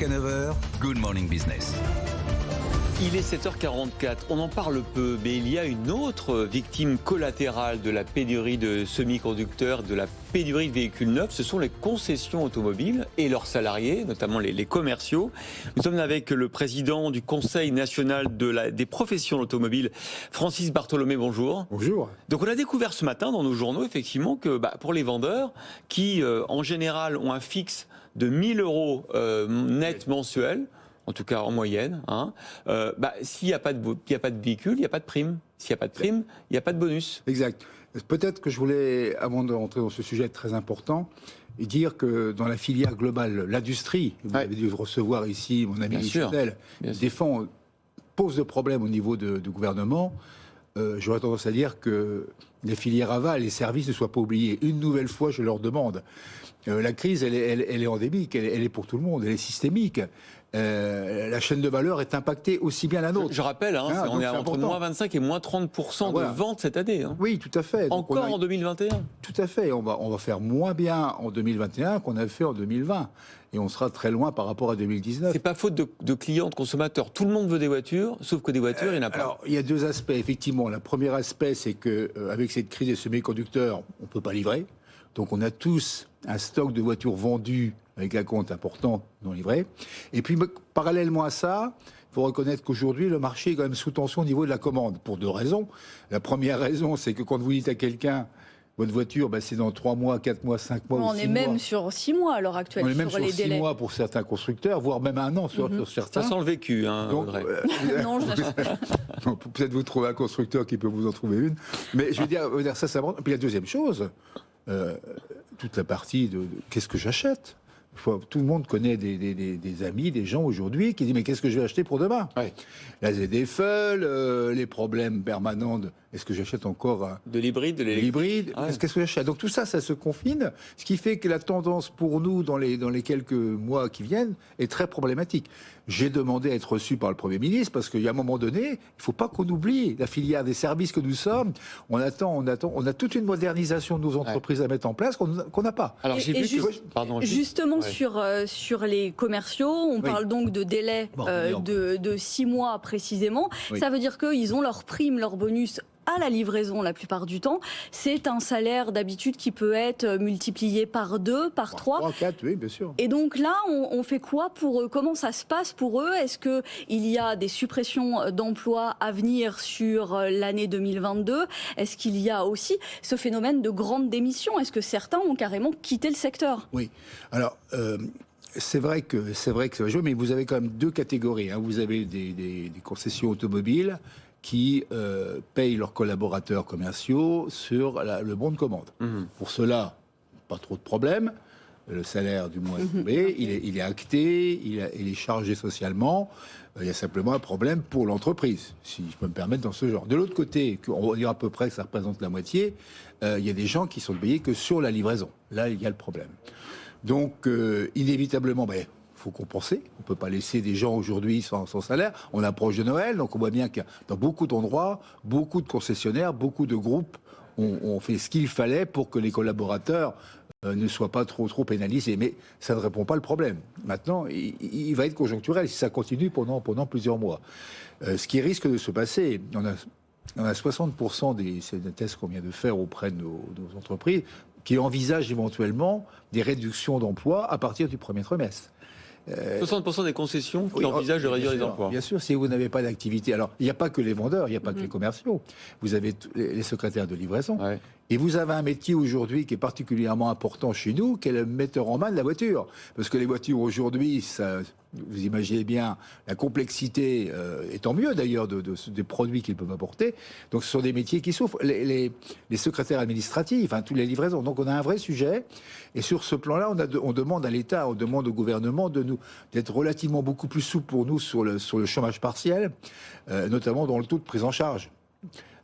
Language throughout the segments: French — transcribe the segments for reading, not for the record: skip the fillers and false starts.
Jusqu'à 9h, Good Morning Business. Il est 7h44, on en parle peu, mais il y a une autre victime collatérale de la pénurie de semi-conducteurs, de la pénurie de véhicules neufs, ce sont les concessions automobiles et leurs salariés, notamment les commerciaux. Nous sommes avec le président du Conseil national des professions automobiles, Francis Bartholomé, bonjour. Bonjour. Donc on a découvert ce matin dans nos journaux, effectivement, que pour les vendeurs, qui en général ont un fixe de 1 000 € net mensuel, en tout cas en moyenne, s'il n'y a pas de véhicule, il n'y a pas de prime. S'il n'y a pas de prime, il n'y a pas de bonus. Exact. Peut-être que je voulais, avant de rentrer dans ce sujet très important, dire que dans la filière globale, l'industrie, vous avez dû recevoir ici mon ami Michel, pose de problèmes au niveau du gouvernement. J'aurais tendance à dire que les filières aval, les services ne soient pas oubliés. Une nouvelle fois, je leur demande. La crise, elle est endémique, elle est pour tout le monde, elle est systémique. La chaîne de valeur est impactée aussi bien la nôtre. Je rappelle, on est entre moins 25 et moins 30% de ventes cette année. Oui, tout à fait. Donc encore en 2021. Tout à fait. On va faire moins bien en 2021 qu'on a fait en 2020. Et on sera très loin par rapport à 2019. C'est pas faute de clients, de consommateurs. Tout le monde veut des voitures, sauf que des voitures, il n'y en a pas. Alors, il y a deux aspects, effectivement. Le premier aspect, c'est qu'avec cette crise des semi-conducteurs, on ne peut pas livrer. Donc on a tous un stock de voitures vendues avec un compte important non livré. Et puis, parallèlement à ça, il faut reconnaître qu'aujourd'hui, le marché est quand même sous tension au niveau de la commande, pour deux raisons. La première raison, c'est que quand vous dites à quelqu'un, votre voiture, c'est dans 3 mois, 4 mois, 5 mois ou 6 mois. On est même sur 6 mois à l'heure actuelle, on est même sur les 6 délais. mois pour certains constructeurs, voire même 1 an sur certains. Ça sent le vécu, Donc, Audrey. Non, je l'achète pas. Peut-être vous trouver un constructeur qui peut vous en trouver une. Mais je veux dire ça. Et puis la deuxième chose, toute la partie de qu'est-ce que j'achète. Tout le monde connaît des amis, des gens aujourd'hui qui disent mais qu'est-ce que je vais acheter pour demain? La ZFE, les problèmes permanents de est-ce que j'achète encore de l'hybride, de l'électrique. Qu'est-ce que j'achète? Donc tout ça, ça se confine, ce qui fait que la tendance pour nous dans les quelques mois qui viennent est très problématique. J'ai demandé à être reçu par le Premier ministre parce qu'il y a un moment donné, il ne faut pas qu'on oublie la filière des services que nous sommes. On a toute une modernisation de nos entreprises à mettre en place qu'on n'a pas. Alors justement sur les commerciaux, on parle donc de délai de 6 mois précisément. Ça veut dire qu'ils ont leur prime, leur bonus à la livraison la plupart du temps. C'est un salaire d'habitude qui peut être multiplié par 2, par 3. 3, 4, oui, bien sûr. Et donc là, on fait quoi pour eux? Comment ça se passe pour eux? Est-ce qu'il y a des suppressions d'emplois à venir sur l'année 2022? Est-ce qu'il y a aussi ce phénomène de grande démission? Est-ce que certains ont carrément quitté le secteur? Oui. Alors... C'est vrai que ça va jouer, mais vous avez quand même deux catégories. Vous avez des concessions automobiles qui payent leurs collaborateurs commerciaux sur le bon de commande. Pour cela, pas trop de problème. Le salaire du mois est tombé, il est acté, il est chargé socialement. Il y a simplement un problème pour l'entreprise, si je peux me permettre dans ce genre. De l'autre côté, on va dire à peu près que ça représente la moitié, il y a des gens qui sont payés que sur la livraison. Là, il y a le problème. Donc, inévitablement, il faut compenser. On ne peut pas laisser des gens aujourd'hui sans salaire. On approche de Noël, donc on voit bien que dans beaucoup d'endroits, beaucoup de concessionnaires, beaucoup de groupes ont fait ce qu'il fallait pour que les collaborateurs ne soient pas trop pénalisés. Mais ça ne répond pas au problème. Maintenant, il va être conjoncturel si ça continue pendant plusieurs mois. Ce qui risque de se passer, on a 60% des tests qu'on vient de faire auprès de nos entreprises qui envisagent éventuellement des réductions d'emplois à partir du premier trimestre. 60% des concessions qui envisagent de réduire les emplois. Bien sûr, si vous n'avez pas d'activité. Alors, il n'y a pas que les vendeurs, il n'y a pas que les commerciaux. Vous avez les secrétaires de livraison. Et vous avez un métier aujourd'hui qui est particulièrement important chez nous, qui est le metteur en main de la voiture. Parce que les voitures aujourd'hui, vous imaginez bien la complexité, et tant mieux d'ailleurs, des produits qu'ils peuvent apporter. Donc ce sont des métiers qui souffrent. Les secrétaires administratifs, tous les livraisons. Donc on a un vrai sujet. Et sur ce plan-là, on demande à l'État, on demande au gouvernement d'être relativement beaucoup plus souple pour nous sur le chômage partiel, notamment dans le taux de prise en charge.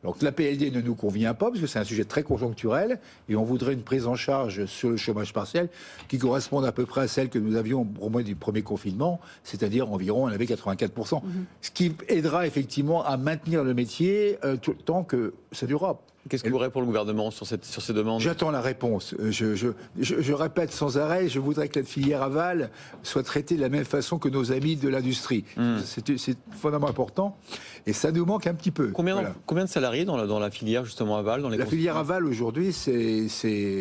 Donc la PLD ne nous convient pas, parce que c'est un sujet très conjoncturel, et on voudrait une prise en charge sur le chômage partiel qui corresponde à peu près à celle que nous avions au moins du premier confinement, c'est-à-dire environ, on avait 84%. Ce qui aidera effectivement à maintenir le métier tant que ça durera. Qu'est-ce que vous aurez pour le gouvernement sur ces demandes? J'attends la réponse. Je répète sans arrêt, je voudrais que la filière aval soit traitée de la même façon que nos amis de l'industrie. C'est fondamentalement important et ça nous manque un petit peu. Combien de salariés dans la filière justement aval dans les La filière aval aujourd'hui, c'est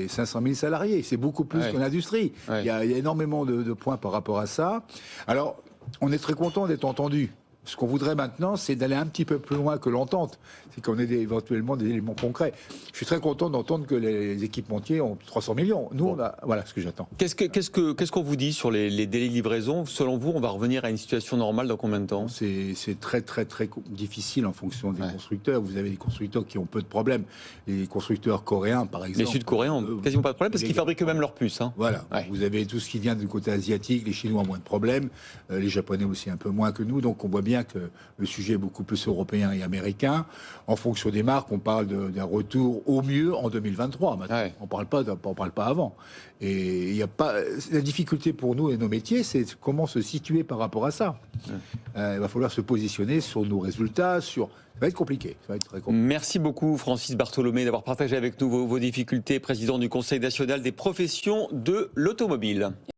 500 000 salariés. C'est beaucoup plus que l'industrie. Il y a énormément de points par rapport à ça. Alors, on est très content d'être entendu. Ce qu'on voudrait maintenant, c'est d'aller un petit peu plus loin que l'entente. C'est qu'on ait éventuellement des éléments concrets. Je suis très content d'entendre que les équipementiers ont 300 millions. Nous, voilà ce que j'attends. Qu'est-ce qu'on vous dit sur les délais de livraison? Selon vous, on va revenir à une situation normale dans combien de temps? C'est très, très, très difficile en fonction des constructeurs. Vous avez des constructeurs qui ont peu de problèmes. Les constructeurs coréens, par exemple. Les Sud-Coréens ont quasiment pas de problème parce qu'ils fabriquent eux-mêmes leurs puces. Hein. Voilà. Vous avez tout ce qui vient du côté asiatique. Les Chinois ont moins de problèmes. Les Japonais aussi un peu moins que nous. Donc on voit bien que le sujet est beaucoup plus européen et américain. En fonction des marques, on parle d'un retour au mieux en 2023. Maintenant. On parle pas avant. Et il y a pas la difficulté pour nous et nos métiers, c'est comment se situer par rapport à ça. Il va falloir se positionner sur nos résultats, Ça va être compliqué. Ça va être très compliqué. Merci beaucoup, Francis Bartholomé, d'avoir partagé avec nous vos difficultés, président du Conseil national des professions de l'automobile.